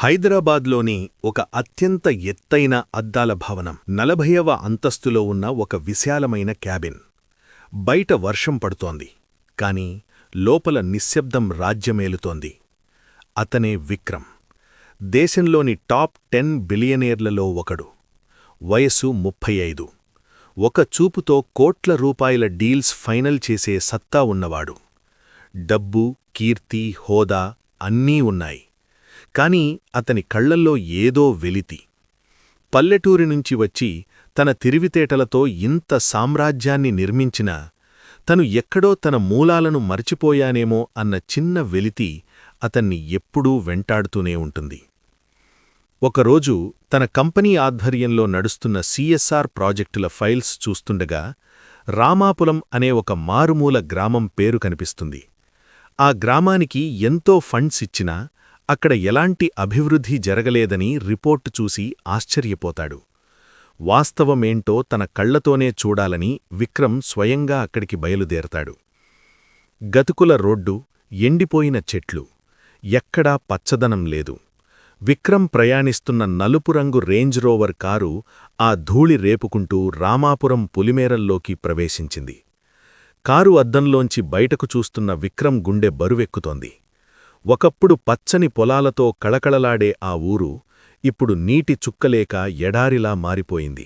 హైదరాబాద్లోని ఒక అత్యంత ఎత్తైన అద్దాల భవనం 40వ అంతస్తులో ఉన్న ఒక విశాలమైన క్యాబిన్. బయట వర్షం పడుతోంది, కాని లోపల నిశ్శబ్దం రాజ్యమేలుతోంది. అతనే విక్రమ్. దేశంలోని టాప్ 10 బిలియనీర్లలో ఒకడు. వయస్సు 35. ఒక చూపుతో కోట్ల రూపాయల డీల్స్ ఫైనల్ చేసే సత్తా ఉన్నవాడు. డబ్బు, కీర్తి, హోదా అన్నీ ఉన్నాయి. కాని అతని కళ్లల్లో ఏదో వెలితి. పల్లెటూరి నుంచి వచ్చి తన తిరివితేటలతో ఇంత సామ్రాజ్యాన్ని నిర్మించినా తను ఎక్కడో తన మూలాలను మర్చిపోయానేమో అన్న చిన్న వెలితి అతన్ని ఎప్పుడూ వెంటాడుతూనే ఉంటుంది. ఒకరోజు తన కంపెనీ ఆధ్వర్యంలో నడుస్తున్న CSR ప్రాజెక్టుల ఫైల్స్ చూస్తుండగా రామాపురం అనే ఒక మారుమూల గ్రామం పేరు కనిపిస్తుంది. ఆ గ్రామానికి ఎంతో ఫండ్స్ ఇచ్చినా అక్కడ ఎలాంటి అభివృద్ధి జరగలేదని రిపోర్టు చూసి ఆశ్చర్యపోతాడు. వాస్తవమేంటో తన కళ్లతోనే చూడాలని విక్రమ్ స్వయంగా అక్కడికి బయలుదేరతాడు. గతుకుల రోడ్డు, ఎండిపోయిన చెట్లు, ఎక్కడా పచ్చదనం లేదు. విక్రమ్ ప్రయాణిస్తున్న నలుపు రంగు రేంజ్ రోవర్ కారు ఆ ధూళి రేపుకుంటూ రామాపురం పులిమేరల్లోకి ప్రవేశించింది. కారు అద్దంలోంచి బయటకు చూస్తున్న విక్రమ్ గుండె బరువెక్కుతోంది. ఒకప్పుడు పచ్చని పొలాలతో కళకళలాడే ఆ ఊరు ఇప్పుడు నీటి చుక్కలేక ఎడారిలా మారిపోయింది.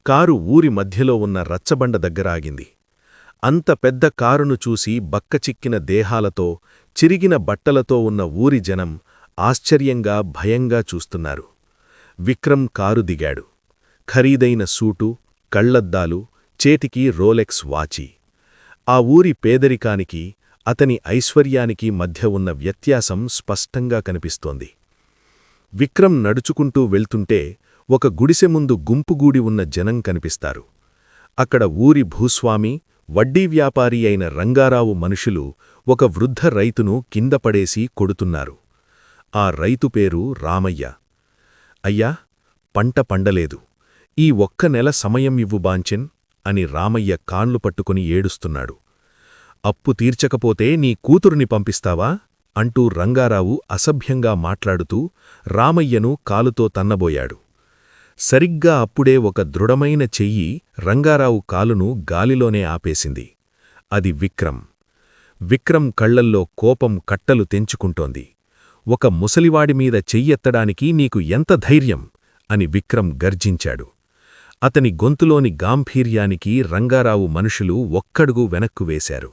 కారు ఊరి మధ్యలో ఉన్న రచ్చబండ దగ్గర ఆగింది. అంత పెద్ద కారును చూసి బక్కచిక్కిన దేహాలతో, చిరిగిన బట్టలతో ఉన్న ఊరి జనం ఆశ్చర్యంగా, భయంగా చూస్తున్నారు. విక్రమ్ కారు దిగాడు. ఖరీదైన సూటు, కళ్లద్దాలు, చేతికి రోలెక్స్ వాచి. ఆ ఊరి పేదరికానికి, అతని ఐశ్వర్యానికి మధ్య ఉన్న వ్యత్యాసం స్పష్టంగా కనిపిస్తోంది. విక్రమ్ నడుచుకుంటూ వెళ్తుంటే ఒక గుడిసె ముందు గుంపుగూడి ఉన్న జనం కనిపిస్తారు. అక్కడ ఊరి భూస్వామి, వడ్డీ వ్యాపారి అయిన రంగారావు మనుషులు ఒక వృద్ధ రైతును కిందపడేసి కొడుతున్నారు. ఆ రైతు పేరు రామయ్య. అయ్యా, పంట పండలేదు, ఈ ఒక్క నెల సమయం ఇవ్వు బాంచెన్ అని రామయ్య కాన్లు పట్టుకుని ఏడుస్తున్నాడు. అప్పు తీర్చకపోతే నీ కూతురుని పంపిస్తావా అంటూ రంగారావు అసభ్యంగా మాట్లాడుతూ రామయ్యను కాలుతో తన్నబోయాడు. సరిగ్గా అప్పుడే ఒక దృఢమైన చెయ్యి రంగారావు కాలును గాలిలోనే ఆపేసింది. అది విక్రమ్. విక్రమ్ కళ్లల్లో కోపం కట్టలు తెంచుకుంటోంది. ఒక ముసలివాడిమీద చెయ్యెత్తడానికి నీకు ఎంత ధైర్యం అని విక్రమ్ గర్జించాడు. అతని గొంతులోని గాంభీర్యానికి రంగారావు మనుషులు ఒక్కడుగు వెనక్కు వేశారు.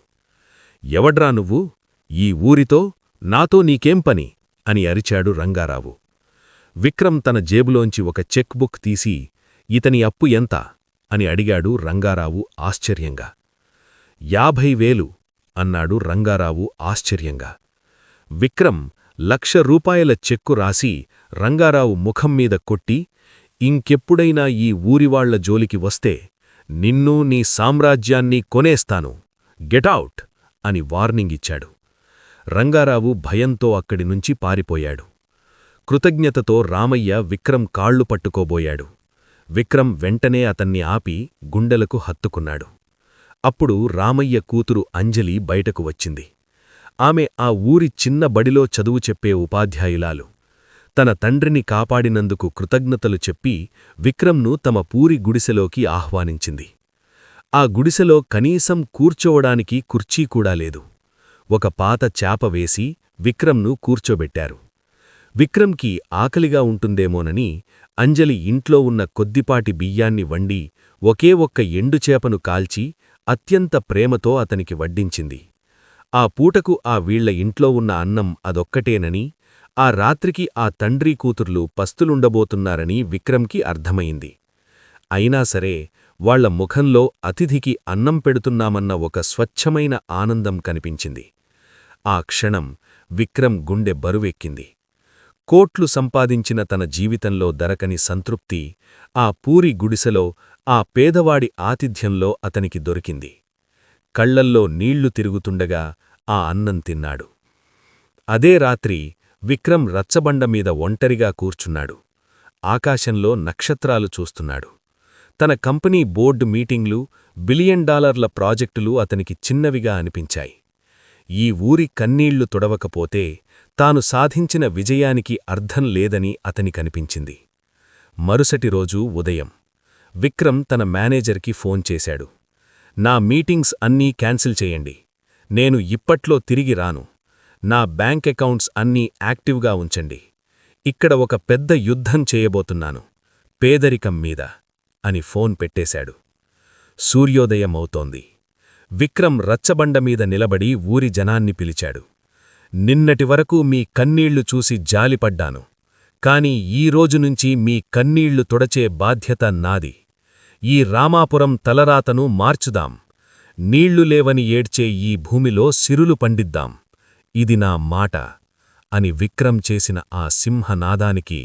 ఎవడ్రా నువ్వు? ఈ ఊరితో, నాతో నీకేం పని అని అరిచాడు రంగారావు. విక్రమ్ తన జేబులోంచి ఒక చెక్ బుక్ తీసి ఇతని అప్పు ఎంత అని అడిగాడు రంగారావు ఆశ్చర్యంగా. 50,000 అన్నాడు రంగారావు ఆశ్చర్యంగా. విక్రమ్ 1,00,000 రూపాయల చెక్కు రాసి రంగారావు ముఖం మీద కొట్టి, ఇంకెప్పుడైనా ఈ ఊరివాళ్ల జోలికి వస్తే నిన్నూ నీ సామ్రాజ్యాన్ని కొనేస్తాను, గెటౌట్ అని వార్నింగ్ ఇచ్చాడు. రంగారావు భయంతో అక్కడినుంచి పారిపోయాడు. కృతజ్ఞతతో రామయ్య విక్రమ్ కాళ్లు పట్టుకోబోయాడు. విక్రమ్ వెంటనే అతన్ని ఆపి గుండెలకు హత్తుకున్నాడు. అప్పుడు రామయ్య కూతురు అంజలి బయటకు వచ్చింది. ఆమె ఆ ఊరి చిన్న బడిలో చదువు చెప్పే ఉపాధ్యాయులాలు. తన తండ్రిని కాపాడినందుకు కృతజ్ఞతలు చెప్పి విక్రమ్ను తమ పూరి గుడిసెలోకి ఆహ్వానించింది. ఆ గుడిసెలో కనీసం కూర్చోవడానికి కుర్చీ కూడా లేదు. ఒక పాత చాప వేసి విక్రమ్ను కూర్చోబెట్టారు. విక్రమ్కి ఆకలిగా ఉంటుందేమోనని అంజలి ఇంట్లో ఉన్న కొద్దిపాటి బియ్యాన్ని వండి ఒకే ఒక్క ఎండుచేపను కాల్చి అత్యంత ప్రేమతో అతనికి వడ్డించింది. ఆ పూటకు ఆ వీళ్ల ఇంట్లో ఉన్న అన్నం అదొక్కటేనని, ఆ రాత్రికి ఆ తండ్రి కూతుర్లు పస్తులుండబోతున్నారని విక్రమ్కి అర్థమైంది. అయినా సరే వాళ్ల ముఖంలో అతిథికి అన్నం పెడుతున్నామన్న ఒక స్వచ్ఛమైన ఆనందం కనిపించింది. ఆ క్షణం విక్రమ్ గుండె బరువెక్కింది. కోట్లు సంపాదించిన తన జీవితంలో దొరకని సంతృప్తి ఆ పూరి గుడిసెలో ఆ పేదవాడి ఆతిథ్యంలో అతనికి దొరికింది. కళ్లల్లో నీళ్లు తిరుగుతుండగా ఆ అన్నం తిన్నాడు. అదే రాత్రి విక్రమ్ రచ్చబండమీద ఒంటరిగా కూర్చున్నాడు. ఆకాశంలో నక్షత్రాలు చూస్తున్నాడు. తన కంపెనీ బోర్డు మీటింగ్లు, $1 బిలియన్ ప్రాజెక్టులు అతనికి చిన్నవిగా అనిపించాయి. ఈ ఊరి కన్నీళ్లు తుడవకపోతే తాను సాధించిన విజయానికి అర్థం లేదని అతనికనిపించింది. మరుసటి రోజు ఉదయం విక్రమ్ తన మేనేజర్కి ఫోన్ చేశాడు. నా మీటింగ్స్ అన్నీ క్యాన్సిల్ చేయండి. నేను ఇప్పట్లో తిరిగి రాను. నా బ్యాంక్ అకౌంట్స్ అన్నీ యాక్టివ్గా ఉంచండి. ఇక్కడ ఒక పెద్ద యుద్ధం చేయబోతున్నాను, పేదరికం మీద అని ఫోన్ పెట్టేశాడు. సూర్యోదయమవుతోంది. విక్రమ్ రచ్చబండమీద నిలబడి ఊరి జనాన్ని పిలిచాడు. నిన్నటివరకు మీ కన్నీళ్లు చూసి జాలిపడ్డాను, కాని ఈ రోజునుంచి మీ కన్నీళ్లు తుడచే బాధ్యత నాది. ఈ రామాపురం తలరాతను మార్చుదాం. నీళ్లు లేవని ఏడ్చే ఈ భూమిలో సిరులు పండిద్దాం. ఇది నా మాట అని విక్రమ్ చేసిన ఆ సింహనాదానికి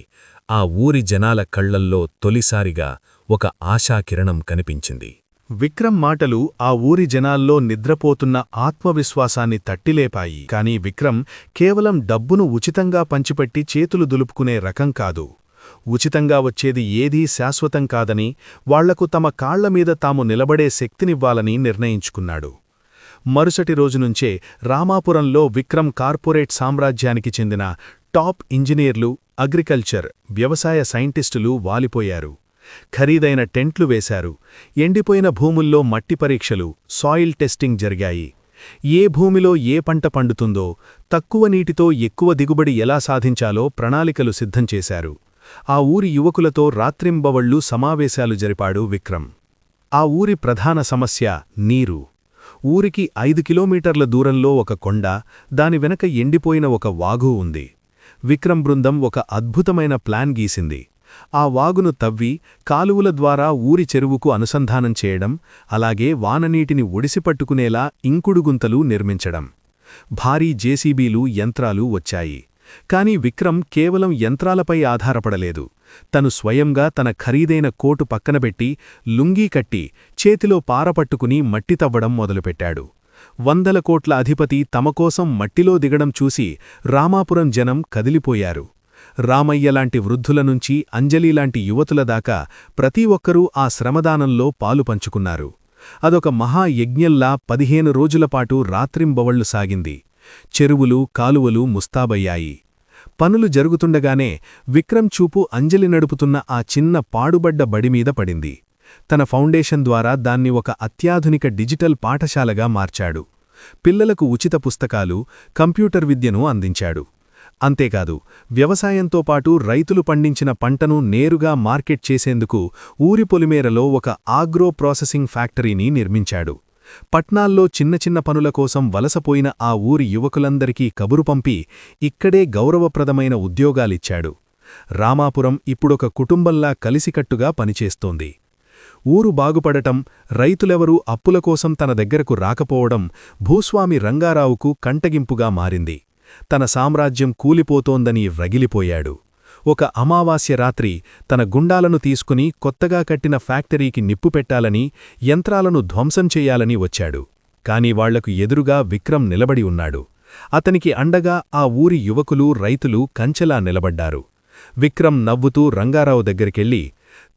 ఆ ఊరి జనాల కళ్లల్లో తొలిసారిగా ఒక ఆశాకిరణం కనిపించింది. విక్రమ్ మాటలు ఆ ఊరి జనాల్లో నిద్రపోతున్న ఆత్మవిశ్వాసాన్ని తట్టిలేపాయి. కాని విక్రమ్ కేవలం డబ్బును ఉచితంగా పంచిపెట్టి చేతులు దులుపుకునే రకం కాదు. ఉచితంగా వచ్చేది ఏదీ శాశ్వతం కాదని, వాళ్లకు తమ కాళ్లమీద తాము నిలబడే శక్తినివ్వాలని నిర్ణయించుకున్నాడు. మరుసటి రోజునుంచే రామాపురంలో విక్రమ్ కార్పొరేట్ సామ్రాజ్యానికి చెందిన టాప్ ఇంజనీర్లు, అగ్రికల్చర్, వ్యవసాయ సైంటిస్టులు వాలిపోయారు. ఖరీదైన టెంట్లు వేశారు. ఎండిపోయిన భూముల్లో మట్టి పరీక్షలు, సాయిల్ టెస్టింగ్ జరిగాయి. ఏ భూమిలో ఏ పంట పండుతుందో, తక్కువ నీటితో ఎక్కువ దిగుబడి ఎలా సాధించాలో ప్రణాళికలు సిద్ధం చేశారు. ఆ ఊరి యువకులతో రాత్రింబవళ్లూ సమావేశాలు జరిపాడు విక్రమ్. ఆ ఊరి ప్రధాన సమస్య నీరు. ఊరికి 5 కిలోమీటర్ల దూరంలో ఒక కొండ, దాని వెనక ఎండిపోయిన ఒక వాగు ఉంది. విక్రమ్ బృందం ఒక అద్భుతమైన ప్లాన్ గీసింది. ఆ వాగును తవ్వి కాలువల ద్వారా ఊరి చెరువుకు అనుసంధానం చేయడం, అలాగే వాననీటిని ఒడిసిపట్టుకునేలా ఇంకుడుగుంతలు నిర్మించడం. భారీ జేసీబీలు, యంత్రాలు వచ్చాయి. కాని విక్రమ్ కేవలం యంత్రాలపై ఆధారపడలేదు. తను స్వయంగా తన ఖరీదైన కోటు పక్కనబెట్టి, లుంగీ కట్టి, చేతిలో పారపట్టుకుని మట్టి తవ్వడం మొదలుపెట్టాడు. 100 కోట్ల అధిపతి తమకోసం మట్టిలో దిగడం చూసి రామాపురం జనం కదిలిపోయారు. రామయ్యలాంటి వృద్ధులనుంచి అంజలిలాంటి యువతుల దాకా ప్రతి ఒక్కరూ ఆ శ్రమదానంలో పాలు పంచుకున్నారు. అదొక మహాయజ్ఞంలా 15 రోజులపాటు రాత్రింబవళ్లు సాగింది. చెరువులు, కాలువలు ముస్తాబయ్యాయి. పనులు జరుగుతుండగానే విక్రమ్ చూపు అంజలి నడుపుతున్న ఆ చిన్న పాడుబడ్డ బడిమీద పడింది. తన ఫౌండేషన్ ద్వారా దాన్ని ఒక అత్యాధునిక డిజిటల్ పాఠశాలగా మార్చాడు. పిల్లలకు ఉచిత పుస్తకాలు, కంప్యూటర్ విద్యను అందించాడు. అంతేకాదు, వ్యవసాయంతో పాటు రైతులు పండించిన పంటను నేరుగా మార్కెట్ చేసేందుకు ఊరి పొలిమేరలో ఒక ఆగ్రో ప్రాసెసింగ్ ఫ్యాక్టరీని నిర్మించాడు. పట్నాల్లో చిన్న చిన్న పనుల కోసం వలసపోయిన ఆ ఊరి యువకులందరికీ కబురు పంపి ఇక్కడే గౌరవప్రదమైన ఉద్యోగాలిచ్చాడు. రామాపురం ఇప్పుడొక కుటుంబంలా కలిసికట్టుగా పనిచేస్తోంది. ఊరు బాగుపడటం, రైతులెవరూ అప్పుల కోసం తన దగ్గరకు రాకపోవడం భూస్వామి రంగారావుకు కంటగింపుగా మారింది. తన సామ్రాజ్యం కూలిపోతోందని రగిలిపోయాడు. ఒక అమావాస్య రాత్రి తన గుండాలను తీసుకుని కొత్తగా కట్టిన ఫ్యాక్టరీకి నిప్పుపెట్టాలని, యంత్రాలను ధ్వంసం చెయ్యాలని వచ్చాడు. కాని వాళ్లకు ఎదురుగా విక్రమ్ నిలబడి ఉన్నాడు. అతనికి అండగా ఆ ఊరి యువకులు, రైతులు కంచెలా నిలబడ్డారు. విక్రమ్ నవ్వుతూ రంగారావు దగ్గరికెళ్ళి,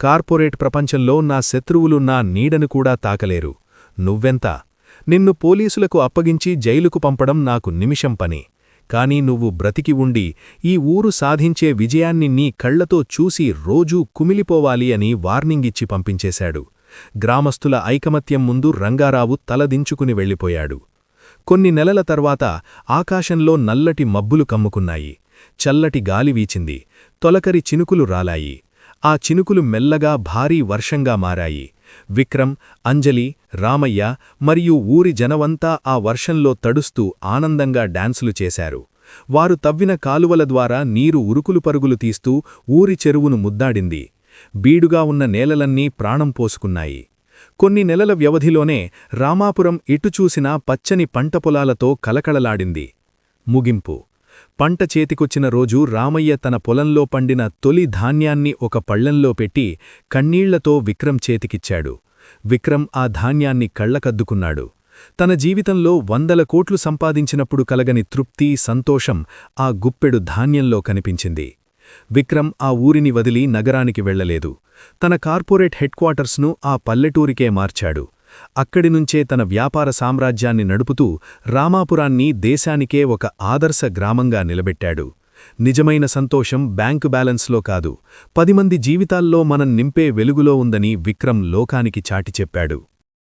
కార్పొరేట్ ప్రపంచంలో నా శత్రువులు నా నీడను కూడా తాకలేరు. నువ్వెంత? నిన్ను పోలీసులకు అప్పగించి జైలుకు పంపడం నాకు నిమిషం పని. కాని నువ్వు బ్రతికి ఉండి ఈ ఊరు సాధించే విజయాన్ని నీ కళ్లతో చూసి రోజూ కుమిలిపోవాలి అని వార్నింగిచ్చి పంపించేశాడు. గ్రామస్తుల ఐకమత్యం ముందు రంగారావు తలదించుకుని వెళ్ళిపోయాడు. కొన్ని నెలల తర్వాత ఆకాశంలో నల్లటి మబ్బులు కమ్ముకున్నాయి. చల్లటి గాలి వీచింది. తొలకరి చినుకులు రాలాయి. ఆ చినుకులు మెల్లగా భారీ వర్షంగా మారాయి. విక్రమ్, అంజలి, రామయ్య మరియు ఊరి జనవంతా ఆ వర్షంలో తడుస్తూ ఆనందంగా డాన్సులు చేశారు. వారు తవ్విన కాలువల ద్వారా నీరు ఉరుకులు పరుగులు తీస్తూ ఊరి చెరువును ముద్దాడింది. బీడుగా ఉన్న నేలలన్నీ ప్రాణం పోసుకున్నాయి. కొన్ని నెలల వ్యవధిలోనే రామాపురం ఇటుచూసినా పచ్చని పంటపొలాలతో కలకళలాడింది. ముగింపు. పంట చేతికొచ్చిన రోజు రామయ్య తన పొలంలో పండిన తొలి ధాన్యాన్ని ఒక పళ్లెంలో పెట్టి కన్నీళ్లతో విక్రమ్ చేతికిచ్చాడు. విక్రమ్ ఆ ధాన్యాన్ని కళ్లకద్దుకున్నాడు. తన జీవితంలో 100 కోట్లు సంపాదించినప్పుడు కలగని తృప్తి, సంతోషం ఆ గుప్పెడు ధాన్యంలో కనిపించింది. విక్రమ్ ఆ ఊరిని వదిలి నగరానికి వెళ్లలేదు. తన కార్పొరేట్ హెడ్ క్వార్టర్స్ను ఆ పల్లెటూరికే మార్చాడు. అక్కడినుంచే తన వ్యాపార సామ్రాజ్యాన్ని నడుపుతూ రామాపురాన్ని దేశానికే ఒక ఆదర్శ గ్రామంగా నిలబెట్టాడు. నిజమైన సంతోషం బ్యాంకు బ్యాలెన్స్లో కాదు, 10 మంది జీవితాల్లో మనం నింపే వెలుగులో ఉందని విక్రమ్ లోకానికి చాటి చెప్పాడు.